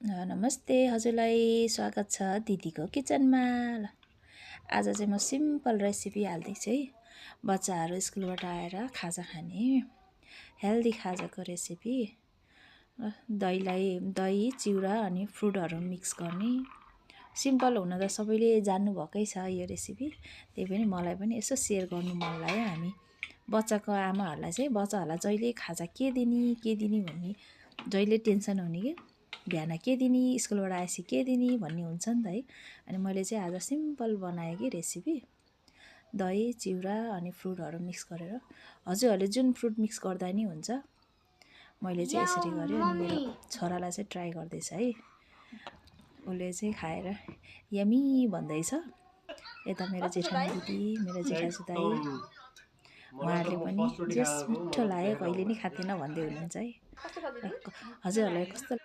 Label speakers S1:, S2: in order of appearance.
S1: नमस्ते हजुरलाई स्वागत छ दिदीको किचनमा। ल आज चाहिँ म सिम्पल रेसिपी हाल्दैछु है। बच्चाहरू स्कुलबाट आएर खाजा खाने हेल्दी खाजाको रेसिपी। दही चिउरा अनि फ्रुटहरू मिक्स गर्ने। सिम्पल हुन त सबैले जान्नुभएकै छ यो रेसिपी, त्यही पनि मलाई पनि यसो सेयर गर्नु मन लाग्यो। हामी बच्चाको आमाहरूलाई चाहिँ बच्चाहरूलाई जहिले खाजा के दिने भन्ने जहिले टेन्सन हुने कि बिहान के दिने, स्कुलबाट आएपछि के दिने भन्ने हुन्छ नि त है। अनि मैले चाहिँ आज सिम्पल बनाएँ कि रेसिपी, दही चिउरा अनि फ्रुटहरू मिक्स गरेर। हजुरहरूले जुन फ्रुट मिक्स गर्दा नि हुन्छ, मैले चाहिँ यसरी गरेँ। अनि मेरो छोरालाई चाहिँ ट्राई गर्दैछ है, उसले चाहिँ खाएर यमी भन्दैछ। यता मेरो जेठानी दिदी, मेरो जेठाजु दाइ, उहाँहरूले पनि जस मिठो लाग्यो, कहिले नि खाँदैन भन्दै हुनुहुन्छ है। हजुरहरूलाई कस्तो